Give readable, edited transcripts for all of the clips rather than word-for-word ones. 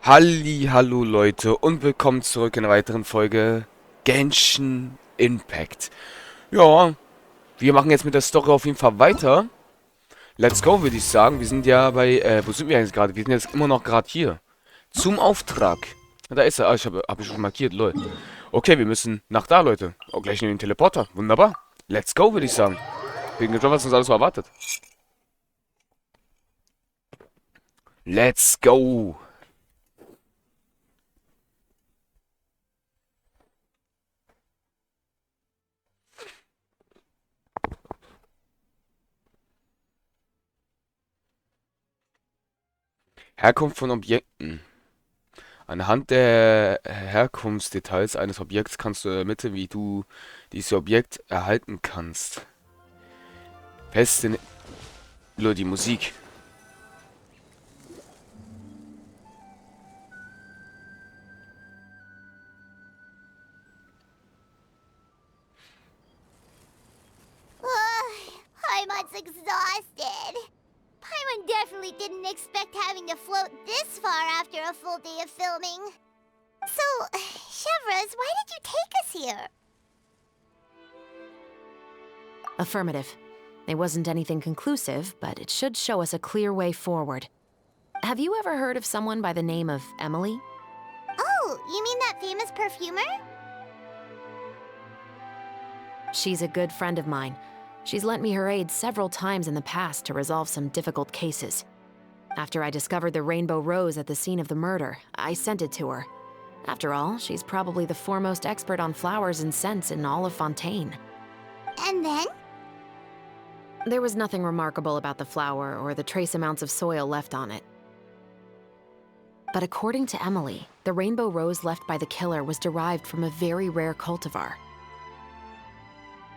Hallo Leute und willkommen zurück in einer weiteren Folge Genshin Impact. Ja, wir machen jetzt mit der Story auf jeden Fall weiter. Let's go, würde ich sagen. Wir sind ja bei, wo sind wir jetzt gerade? Wir sind jetzt immer noch gerade hier. Zum Auftrag. Da ist er. Ah, hab ich schon markiert, lol. Okay, wir müssen nach da, Leute. Oh, gleich in den Teleporter. Wunderbar. Let's go, würde ich sagen. Bin gespannt, was uns alles so erwartet. Let's go. Herkunft von Objekten. Anhand der Herkunftsdetails eines Objekts kannst du ermitteln, wie du dieses Objekt erhalten kannst. Feste... Nur die Musik. Paimon's exhausted. Paimon definitely didn't expect having to float this far after a full day of filming. So, Chevrolet, why did you take us here? Affirmative. It wasn't anything conclusive, but it should show us a clear way forward. Have you ever heard of someone by the name of Emily? Oh, you mean that famous perfumer? She's a good friend of mine. She's lent me her aid several times in the past to resolve some difficult cases. After I discovered the rainbow rose at the scene of the murder, I sent it to her. After all, she's probably the foremost expert on flowers and scents in all of Fontaine. And then? There was nothing remarkable about the flower or the trace amounts of soil left on it. But according to Emily, the rainbow rose left by the killer was derived from a very rare cultivar.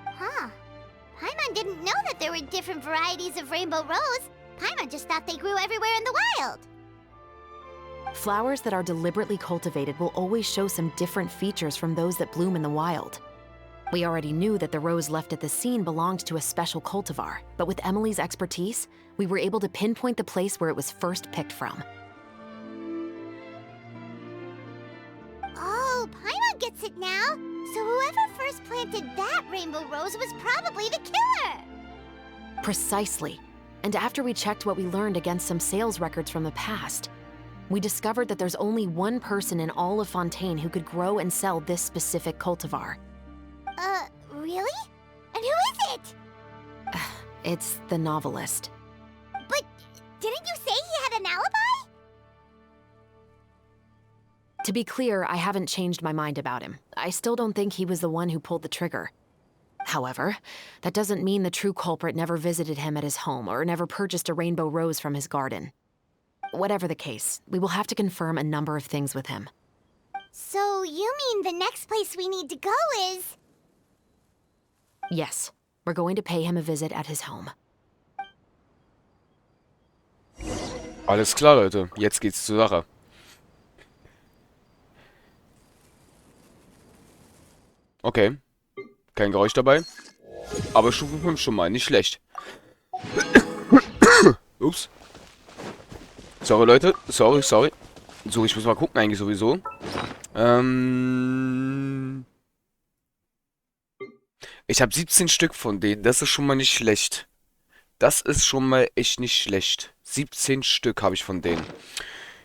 Huh. Paimon didn't know that there were different varieties of rainbow rose. Paimon just thought they grew everywhere in the wild. Flowers that are deliberately cultivated will always show some different features from those that bloom in the wild. We already knew that the rose left at the scene belonged to a special cultivar, but with Emily's expertise, we were able to pinpoint the place where it was first picked from. Oh, Paimon gets it now. So whoever first planted that rainbow rose was probably the killer. Precisely. And after we checked what we learned against some sales records from the past, we discovered that there's only one person in all of Fontaine who could grow and sell this specific cultivar. Really? And who is it? It's the novelist. But didn't you say he had an alibi? To be clear, I haven't changed my mind about him. I still don't think he was the one who pulled the trigger. However, that doesn't mean the true culprit never visited him at his home or never purchased a rainbow rose from his garden. Whatever the case, we will have to confirm a number of things with him. So you mean the next place we need to go is... Yes, we're going to pay him a visit at his home. Alles klar, Leute. Jetzt geht's zur Sache. Okay. Kein Geräusch dabei. Aber Stufe 5 schon mal. Nicht schlecht. Ups. Sorry, Leute. Sorry. So, ich muss mal gucken eigentlich sowieso. Ich habe 17 Stück von denen. Das ist schon mal nicht schlecht. Das ist schon mal echt nicht schlecht. 17 Stück habe ich von denen.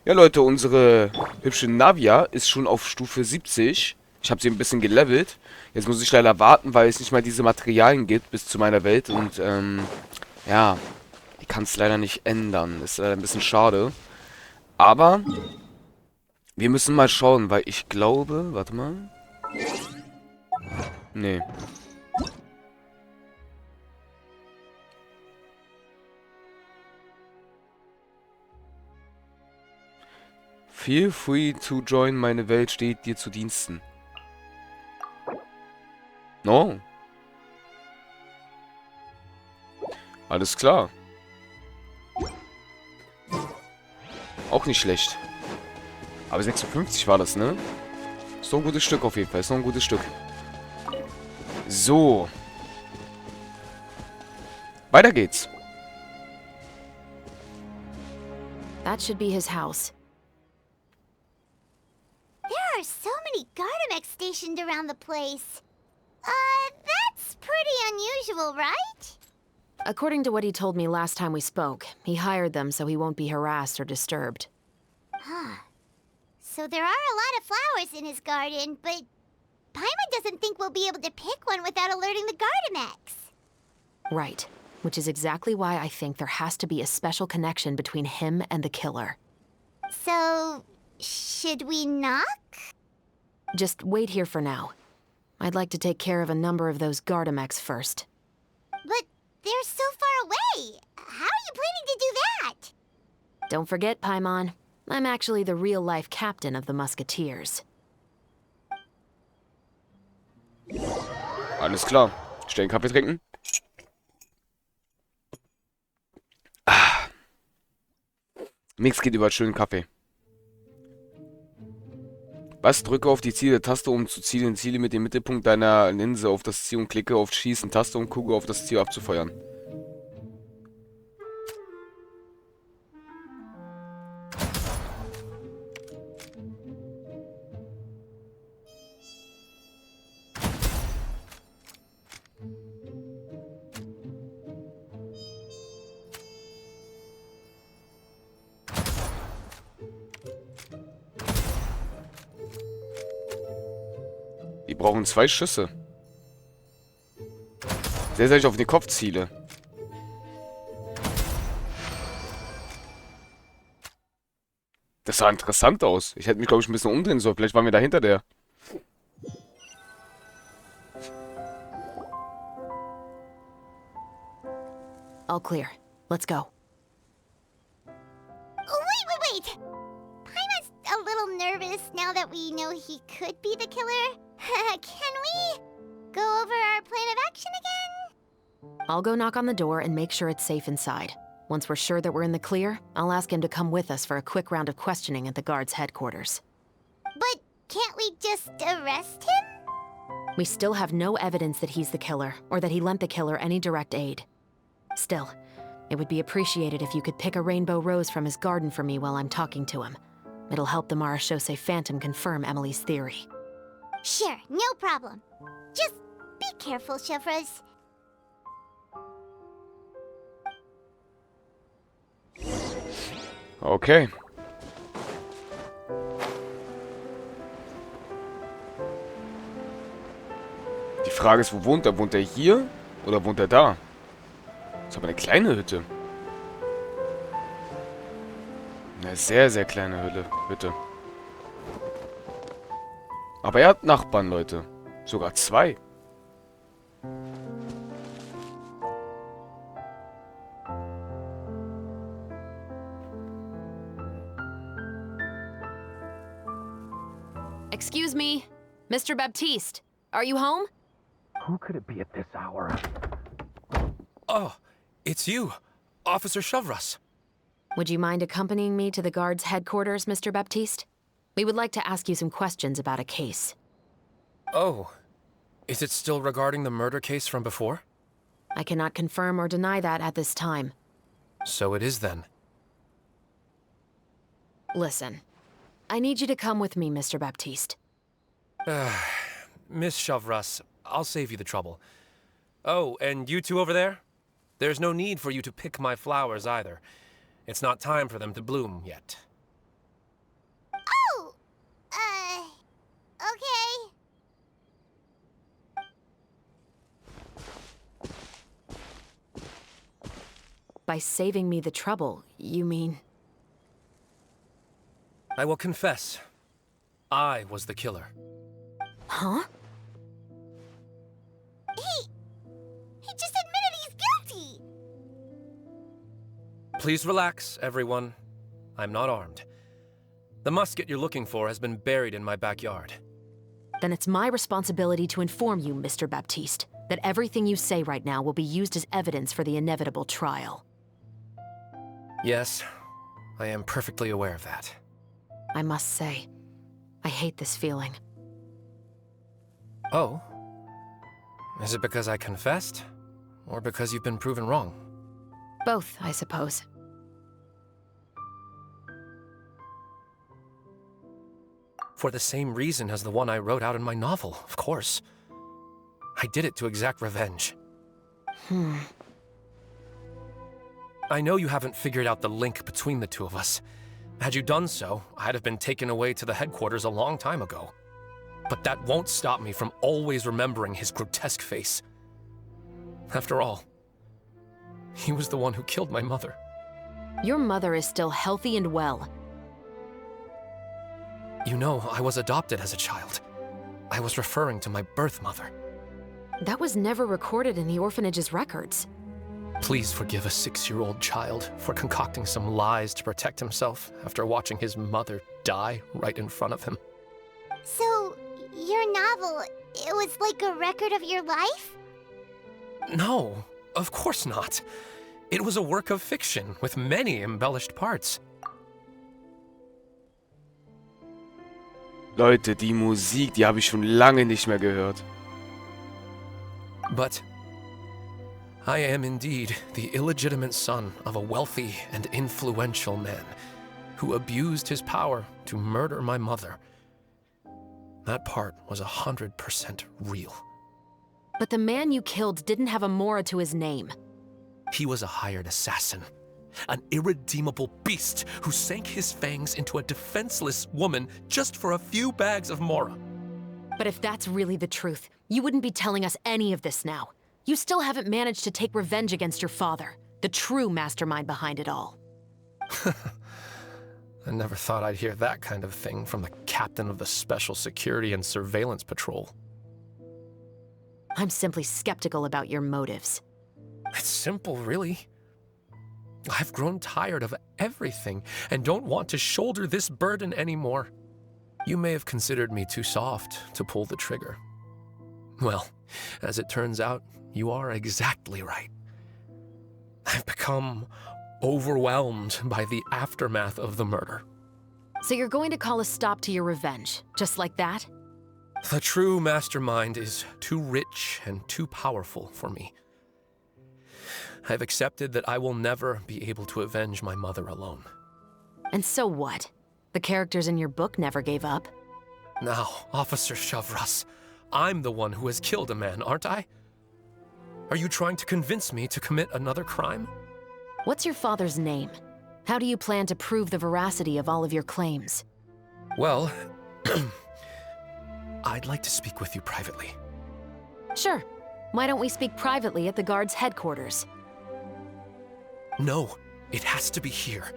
Ja, Leute, unsere hübsche Navia ist schon auf Stufe 70. Ich habe sie ein bisschen gelevelt. Jetzt muss ich leider warten, weil es nicht mal diese Materialien gibt bis zu meiner Welt. Und, ja, ich kann es leider nicht ändern. Ist leider ein bisschen schade. Aber wir müssen mal schauen, weil ich glaube... Warte mal. Nee. Feel free to join, meine Welt steht dir zu Diensten. No. Alles klar. Auch nicht schlecht. Aber 56 war das, ne? Ist doch ein gutes Stück auf jeden Fall. Ist noch ein gutes Stück. So. Weiter geht's. That should be his house. many Gardamex stationed around the place. That's pretty unusual, right? According to what he told me last time we spoke, he hired them so he won't be harassed or disturbed. Huh. So there are a lot of flowers in his garden, but Paimon doesn't think we'll be able to pick one without alerting the Gardamex. Right. Which is exactly why I think there has to be a special connection between him and the killer. So, should we knock? Just wait here for now. I'd like to take care of a number of those Gardamex first. But they're so far away. How are you planning to do that? Don't forget, Paimon, I'm actually the real-life captain of the Musketeers. Alles klar. Schnell einen Kaffee trinken. Ah. Nichts geht über schönen Kaffee. Was? Drücke auf die Ziele-Taste, um zu zielen. Ziele mit dem Mittelpunkt deiner Linse auf das Ziel und klicke auf Schießen-Taste, um Kugel auf das Ziel abzufeuern. Die brauchen 2 Schüsse. Sehr selten auf den Kopf ziele. Das sah interessant aus. Ich hätte mich, glaube ich, ein bisschen umdrehen sollen. Vielleicht waren wir da hinter der. All clear. Let's go. Wait! Paimon's a little nervous now that we know he could be the killer. Can we go over our plan of action again? I'll go knock on the door and make sure it's safe inside. Once we're sure that we're in the clear, I'll ask him to come with us for a quick round of questioning at the guard's headquarters. But can't we just arrest him? We still have no evidence that he's the killer, or that he lent the killer any direct aid. Still, it would be appreciated if you could pick a rainbow rose from his garden for me while I'm talking to him. It'll help the Marashose Phantom confirm Emily's theory. Sure, no problem. Just be careful, Chevres. Okay. Die Frage ist, wo wohnt er? Wohnt er hier? Oder wohnt er da? Das ist aber eine kleine Hütte. Eine sehr, sehr kleine Hütte. Aber er hat Nachbarn, Leute. Sogar 2. Excuse me, Mr. Baptiste, are you home? Who could it be at this hour? Oh, it's you, Officer Chevres. Would you mind accompanying me to the guard's headquarters, Mr. Baptiste? We would like to ask you some questions about a case. Oh, is it still regarding the murder case from before? I cannot confirm or deny that at this time. So it is then. Listen, I need you to come with me, Mr. Baptiste. Miss Chevres, I'll save you the trouble. Oh, and you two over there? There's no need for you to pick my flowers either. It's not time for them to bloom yet. Oh! Okay. By saving me the trouble, you mean... I will confess. I was the killer. Huh? He just admitted he's guilty! Please relax, everyone. I'm not armed. The musket you're looking for has been buried in my backyard. Then it's my responsibility to inform you, Mr. Baptiste, that everything you say right now will be used as evidence for the inevitable trial. Yes, I am perfectly aware of that. I must say, I hate this feeling. Oh? Is it because I confessed? Or because you've been proven wrong? Both, I suppose. For the same reason as the one I wrote out in my novel, of course. I did it to exact revenge. I know you haven't figured out the link between the two of us. Had you done so, I'd have been taken away to the headquarters a long time ago. But that won't stop me from always remembering his grotesque face. After all, he was the one who killed my mother. Your mother is still healthy and well. You know, I was adopted as a child. I was referring to my birth mother. That was never recorded in the orphanage's records. Please forgive a 6-year-old child for concocting some lies to protect himself after watching his mother die right in front of him. So, your novel, it was like a record of your life? No, of course not. It was a work of fiction with many embellished parts. Leute, die Musik, die habe ich schon lange nicht mehr gehört. But I am indeed the illegitimate son of a wealthy and influential man who abused his power to murder my mother. That part was 100% real. But the man you killed didn't have a Mora to his name. He was a hired assassin, an irredeemable beast who sank his fangs into a defenseless woman just for a few bags of Mora. But if that's really the truth, you wouldn't be telling us any of this now. You still haven't managed to take revenge against your father, the true mastermind behind it all. I never thought I'd hear that kind of thing from the captain of the Special Security and Surveillance Patrol. I'm simply skeptical about your motives. It's simple, really. I've grown tired of everything and don't want to shoulder this burden anymore. You may have considered me too soft to pull the trigger. Well, as it turns out, you are exactly right. I've become overwhelmed by the aftermath of the murder. So you're going to call a stop to your revenge, just like that? The true mastermind is too rich and too powerful for me. I've accepted that I will never be able to avenge my mother alone. And so what? The characters in your book never gave up. Now, Officer Shavras, I'm the one who has killed a man, aren't I? Are you trying to convince me to commit another crime? What's your father's name? How do you plan to prove the veracity of all of your claims? Well, I'd like to speak with you privately. Sure. Why don't we speak privately at the guard's headquarters? No, it has to be here.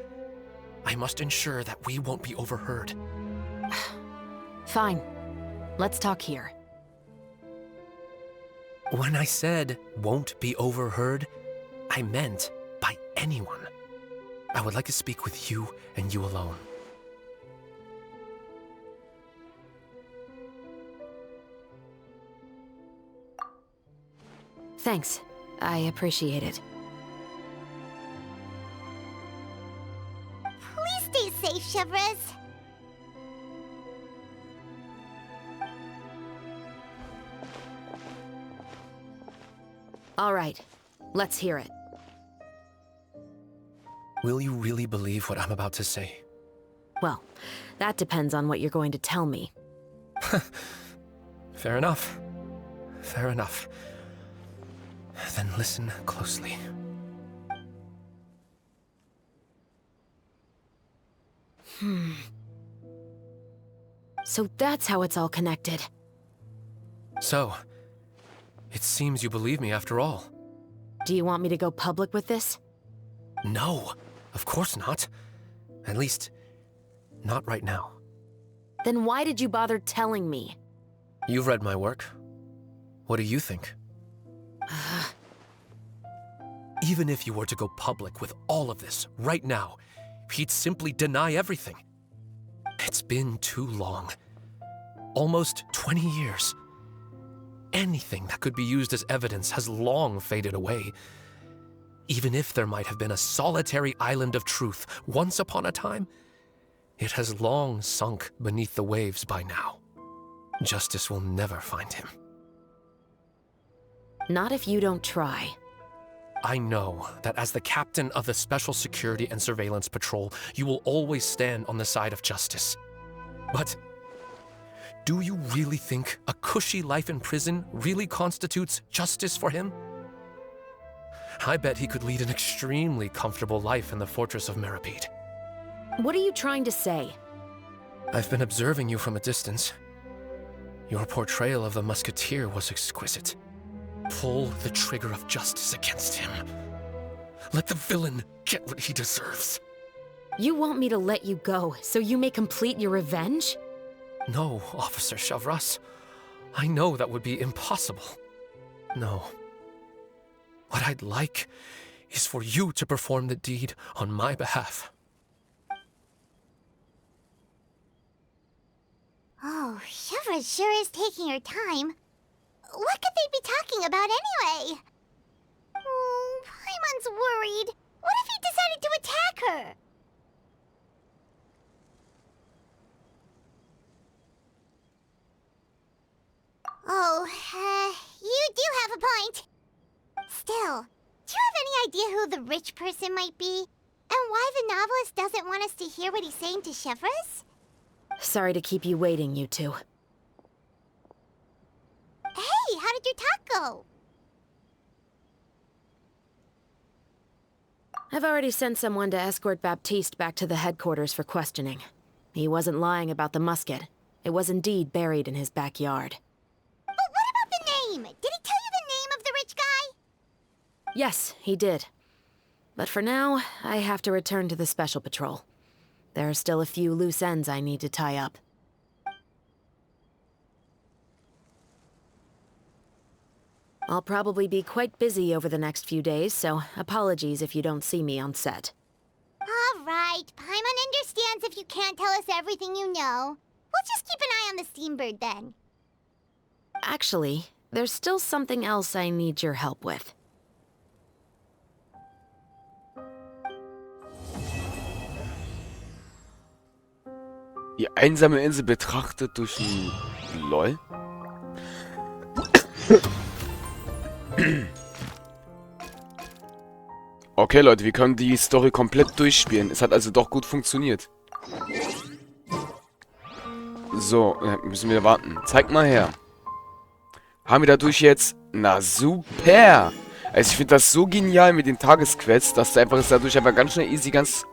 I must ensure that we won't be overheard. Fine. Let's talk here. When I said won't be overheard, I meant by anyone. I would like to speak with you and you alone. Thanks. I appreciate it. Please stay safe, Chevres. All right. Let's hear it. Will you really believe what I'm about to say? Well, that depends on what you're going to tell me. Fair enough. Fair enough. Then listen closely. So that's how it's all connected. So, it seems you believe me after all. Do you want me to go public with this? No, of course not. At least, not right now. Then why did you bother telling me? You've read my work. What do you think? Even if you were to go public with all of this right now, he'd simply deny everything. It's been too long. Almost 20 years. Anything that could be used as evidence has long faded away. Even if there might have been a solitary island of truth once upon a time, it has long sunk beneath the waves by now. Justice will never find him. Not if you don't try. I know that as the captain of the Special Security and Surveillance Patrol, you will always stand on the side of justice. But Do you really think a cushy life in prison really constitutes justice for him? I bet he could lead an extremely comfortable life in the fortress of Meripede. What are you trying to say? I've been observing you from a distance. Your portrayal of the musketeer was exquisite. Pull the trigger of justice against him. Let the villain get what he deserves. You want me to let you go so you may complete your revenge? No, Officer Shavras. I know that would be impossible. No. What I'd like is for you to perform the deed on my behalf. Oh, Shivra sure is taking her time. What could they be talking about anyway? Oh, Paimon's worried. What if he decided to attack her? Oh, you do have a point. Still, do you have any idea who the rich person might be? And why the novelist doesn't want us to hear what he's saying to Shivras? Sorry to keep you waiting, you two. Hey, how did your talk go? I've already sent someone to escort Baptiste back to the headquarters for questioning. He wasn't lying about the musket. It was indeed buried in his backyard. But what about the name? Did he tell you the name of the rich guy? Yes, he did. But for now, I have to return to the Special Patrol. There are still a few loose ends I need to tie up. I'll probably be quite busy over the next few days, so apologies if you don't see me on set. All right, Paimon understands if you can't tell us everything you know. We'll just keep an eye on the Steambird then. Actually, there's still something else I need your help with. Die einsame Insel betrachtet durch ein... LOL? Okay, Leute, wir können die Story komplett durchspielen. Es hat also doch gut funktioniert. So, müssen wir warten. Zeig mal her. Haben wir dadurch jetzt... Na, super! Also ich finde das so genial mit den Tagesquests, dass du einfach dadurch einfach ganz schnell easy, ganz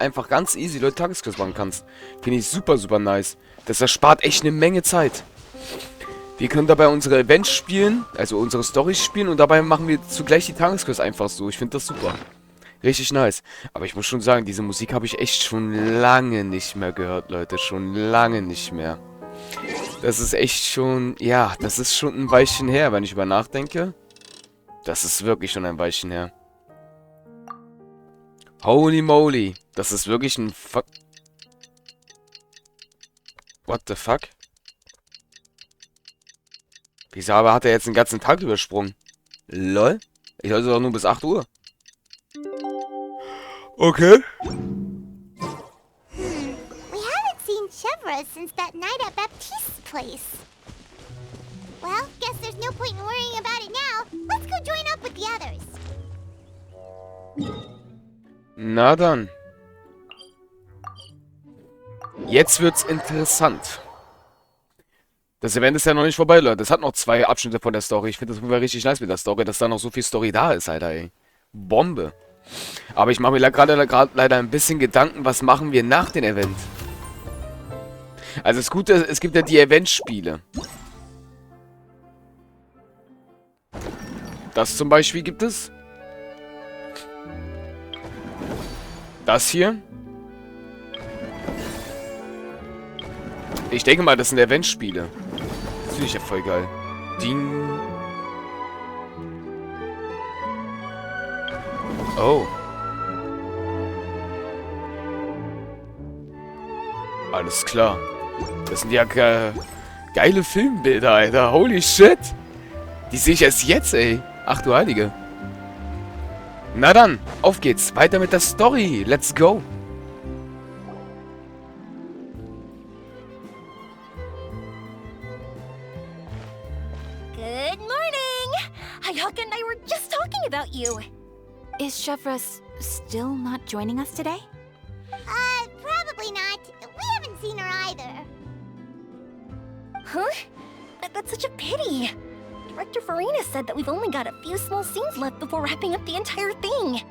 easy Leute Tagesquests machen kannst. Finde ich super, super nice. Das erspart echt eine Menge Zeit. Wir können dabei unsere Events spielen, also unsere Storys spielen und dabei machen wir zugleich die Tagesquests einfach so. Ich finde das super. Richtig nice. Aber ich muss schon sagen, diese Musik habe ich echt schon lange nicht mehr gehört, Leute. Schon lange nicht mehr. Das ist echt schon, ja, das ist schon ein Weilchen her, wenn ich über nachdenke. Das ist wirklich schon ein Weilchen her. Holy moly. Das ist wirklich ein fuck... What the fuck? Wieso aber hat er jetzt den ganzen Tag übersprungen? Lol? Ich sollte doch nur bis 8 Uhr. Okay. We haven't seen Shivra since that night at Baptiste's place. Well, guess there's no point in worrying about it now. Let's go join up with the others. Na dann. Jetzt wird's interessant. Das Event ist ja noch nicht vorbei, Leute. Es hat noch 2 Abschnitte von der Story. Ich finde das richtig nice mit der Story, dass da noch so viel Story da ist, Alter, ey. Bombe. Aber ich mache mir gerade leider ein bisschen Gedanken, was machen wir nach dem Event? Also das Gute ist, es gibt ja die Eventspiele. Das zum Beispiel gibt es. Das hier. Ich denke mal, das sind Eventspiele. Das finde ich ja voll geil. Ding. Oh. Alles klar. Das sind ja geile Filmbilder, Alter. Holy shit. Die sehe ich erst jetzt, ey. Ach du Heilige. Na dann, auf geht's. Weiter mit der Story. Let's go. Good morning! Hayaka and I were just talking about you. Is Shevras still not joining us today? Probably not. We haven't seen her either. Huh? That's such a pity. Director Farina said that we've only got a few small scenes left before wrapping up the entire thing.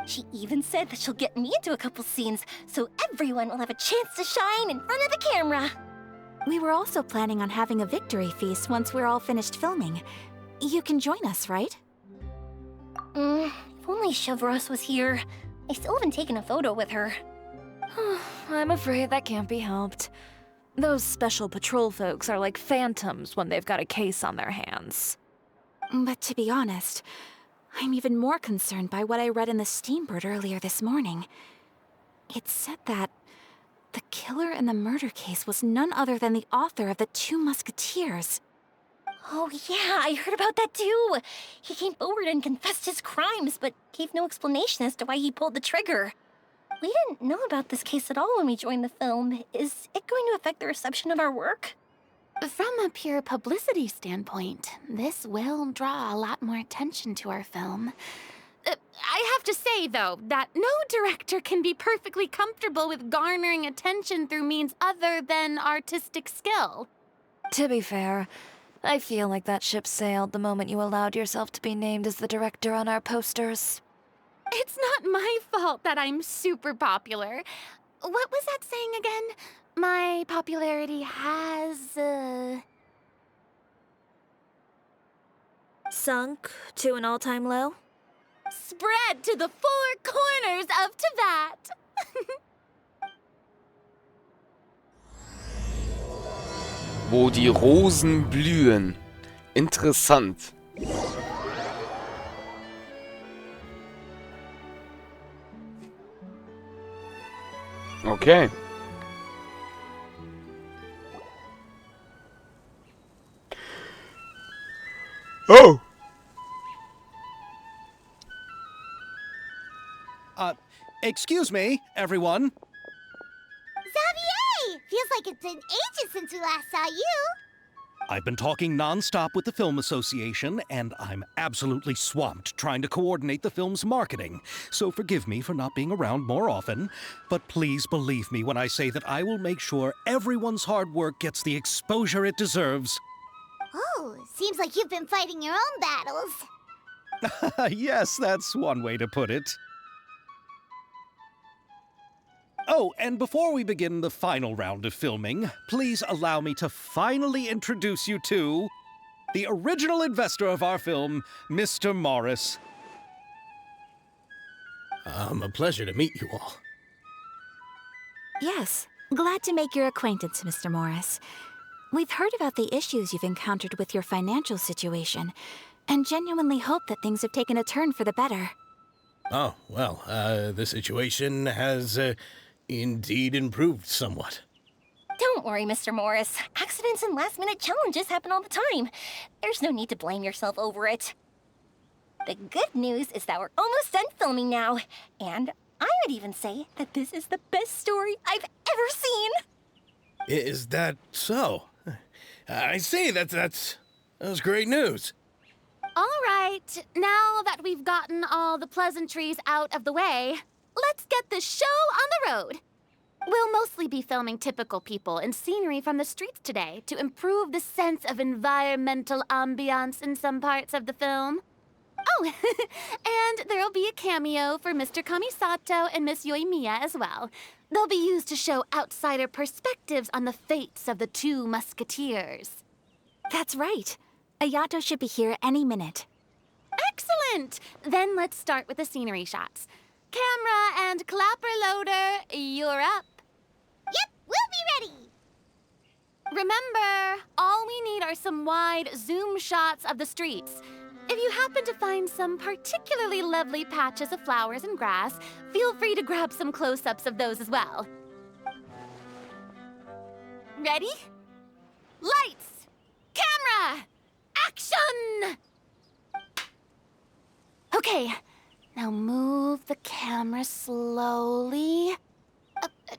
She even said that she'll get me into a couple scenes, so everyone will have a chance to shine in front of the camera. We were also planning on having a victory feast once we're all finished filming. You can join us, right? If only Chevros was here. I still haven't taken a photo with her. I'm afraid that can't be helped. Those special patrol folks are like phantoms when they've got a case on their hands. But to be honest, I'm even more concerned by what I read in the Steambird earlier this morning. It said that the killer in the murder case was none other than the author of the Two Musketeers. Oh yeah, I heard about that too. He came forward and confessed his crimes, but gave no explanation as to why he pulled the trigger. We didn't know about this case at all when we joined the film. Is it going to affect the reception of our work? From a pure publicity standpoint, this will draw a lot more attention to our film. I have to say, though, that no director can be perfectly comfortable with garnering attention through means other than artistic skill. To be fair, I feel like that ship sailed the moment you allowed yourself to be named as the director on our posters. It's not my fault that I'm super popular. What was that saying again? My popularity has, Sunk to an all-time low? spread to the four corners of Teyvat. Wo die Rosen blühen. Interessant. Okay. Oh! Excuse me, everyone. Xavier! Feels like it's been ages since we last saw you. I've been talking non-stop with the Film Association, and I'm absolutely swamped trying to coordinate the film's marketing. So forgive me for not being around more often, but please believe me when I say that I will make sure everyone's hard work gets the exposure it deserves. Oh, seems like you've been fighting your own battles. Yes, that's one way to put it. Oh, and before we begin the final round of filming, please allow me to finally introduce you to the original investor of our film, Mr. Morris. A pleasure to meet you all. Yes, glad to make your acquaintance, Mr. Morris. We've heard about the issues you've encountered with your financial situation, and genuinely hope that things have taken a turn for the better. Oh, well, the situation has indeed improved somewhat. Don't worry, Mr. Morris. Accidents and last-minute challenges happen all the time. There's no need to blame yourself over it. The good news is that we're almost done filming now, and I would even say that this is the best story I've ever seen. Is that so? I see, that's great news. All right, now that we've gotten all the pleasantries out of the way, let's get this show on the road. We'll mostly be filming typical people and scenery from the streets today to improve the sense of environmental ambiance in some parts of the film. Oh, and there'll be a cameo for Mr. Kamisato and Miss Yoimiya as well. They'll be used to show outsider perspectives on the fates of the Two Musketeers. That's right. Ayato should be here any minute. Excellent! Then let's start with the scenery shots. Camera and clapper loader, you're up. Yep, we'll be ready. Remember, all we need are some wide zoom shots of the streets. If you happen to find some particularly lovely patches of flowers and grass, feel free to grab some close-ups of those as well. Ready? Lights! Camera! Action! Okay, now move the camera slowly.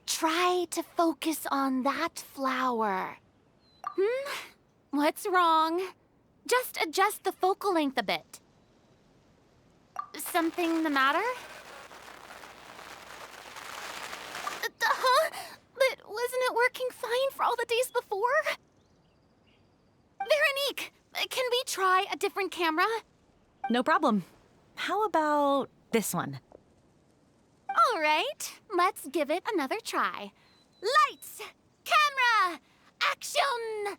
Try to focus on that flower. What's wrong? Just adjust the focal length a bit. Something the matter? Huh? But wasn't it working fine for all the days before? try a different camera? No problem. How about this one? All right, let's give it another try. Lights! Camera! Action!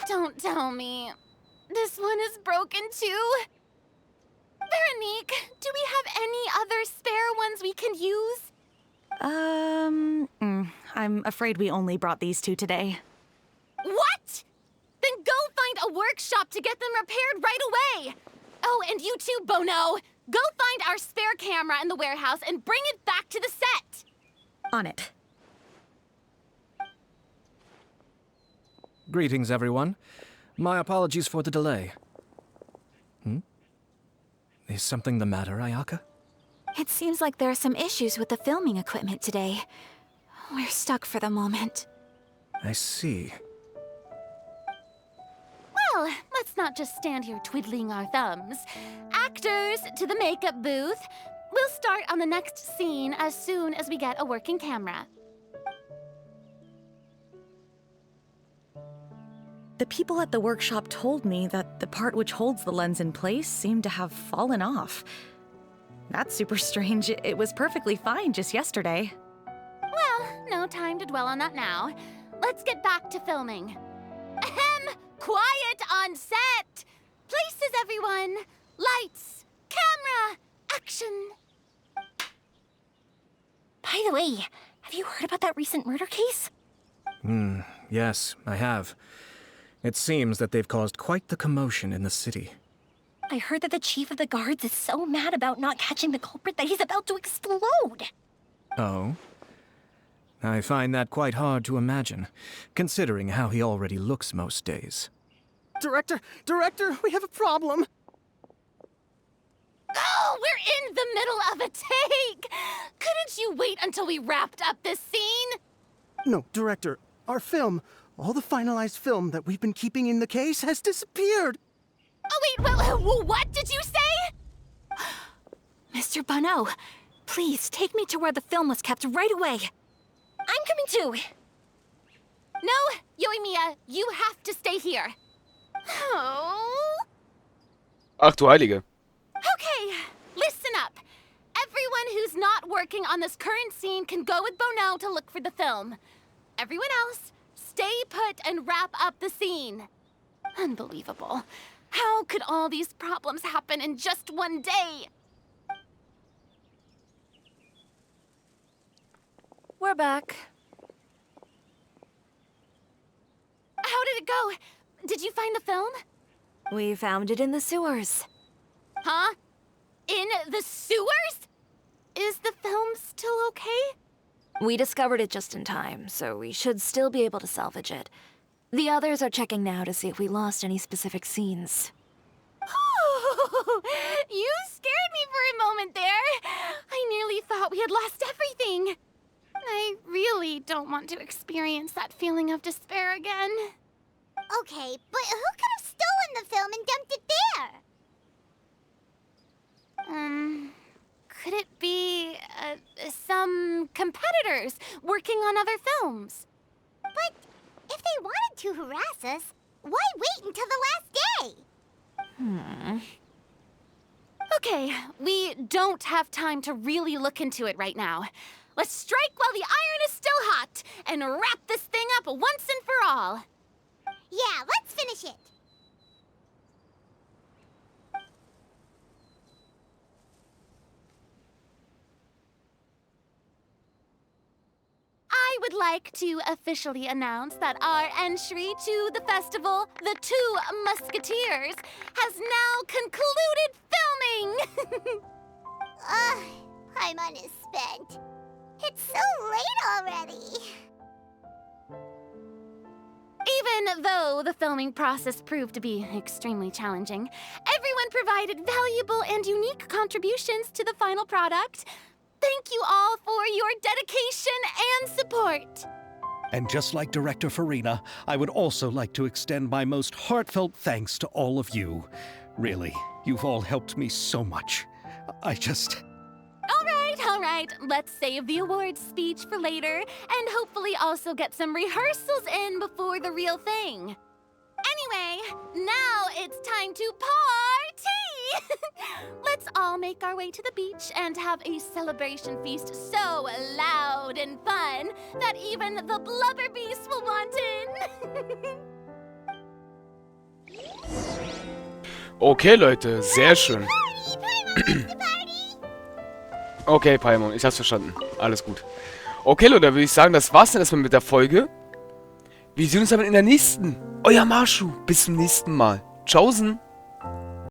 Don't tell me. This one is broken too? Veronique, do we have any other spare ones we can use? I'm afraid we only brought these two today. What? Then go find a workshop to get them repaired right away. Oh, and you too, Bono. Go find our spare camera in the warehouse and bring it back to the set. On it. Greetings, everyone. My apologies for the delay. Is something the matter, Ayaka? It seems like there are some issues with the filming equipment today. We're stuck for the moment. I see. Well, let's not just stand here twiddling our thumbs. Actors, to the makeup booth. We'll start on the next scene as soon as we get a working camera. The people at the workshop told me that the part which holds the lens in place seemed to have fallen off. That's super strange. It was perfectly fine just yesterday. Well, no time to dwell on that now. Let's get back to filming. Ahem! Quiet on set! Places, everyone! Lights! Camera! Action! By the way, have you heard about that recent murder case? Yes, I have. It seems that they've caused quite the commotion in the city. I heard that the chief of the guards is so mad about not catching the culprit that he's about to explode. Oh? I find that quite hard to imagine, considering how he already looks most days. Director, we have a problem. Oh, we're in the middle of a take! Couldn't you wait until we wrapped up this scene? No, Director, our film, all the finalized film that we've been keeping in the case has disappeared. Oh, wait, what did you say? Mr. Bono, please take me to where the film was kept right away. I'm coming too. No, Yoimiya, you have to stay here. Oh. Ach du Heilige. Okay, listen up. Everyone who's not working on this current scene can go with Bono to look for the film. Everyone else, stay put and wrap up the scene. Unbelievable. How could all these problems happen in just one day? We're back. How did it go? Did you find the film? We found it in the sewers. Huh? In the sewers? Is the film still okay? We discovered it just in time, so we should still be able to salvage it. The others are checking now to see if we lost any specific scenes. Oh, you scared me for a moment there. I nearly thought we had lost everything. I really don't want to experience that feeling of despair again. Okay, but who could have stolen the film and dumped it there? Could it be, some competitors working on other films? But if they wanted to harass us, why wait until the last day? Okay, we don't have time to really look into it right now. Let's strike while the iron is still hot and wrap this thing up once and for all. Yeah, let's finish it. I would like to officially announce that our entry to the festival, The Two Musketeers, has now concluded filming! Paimon is spent. It's so late already. Even though the filming process proved to be extremely challenging, everyone provided valuable and unique contributions to the final product. Thank you all for your dedication and support. And just like Director Farina, I would also like to extend my most heartfelt thanks to all of you. Really, you've all helped me so much. All right, Alright, let's save the awards speech for later, and hopefully also get some rehearsals in before the real thing. Anyway, now it's time to party! Let's all make our way to the beach and have a celebration feast so loud and fun that even the blubber beast will want in. Okay, Leute, sehr schön. Okay, Paimon, ich hab's verstanden. Alles gut. Okay, Leute, dann würde ich sagen, das war's dann erstmal mit der Folge. Wir sehen uns aber in der nächsten. Euer Masho. Bis zum nächsten Mal. Tschaußen.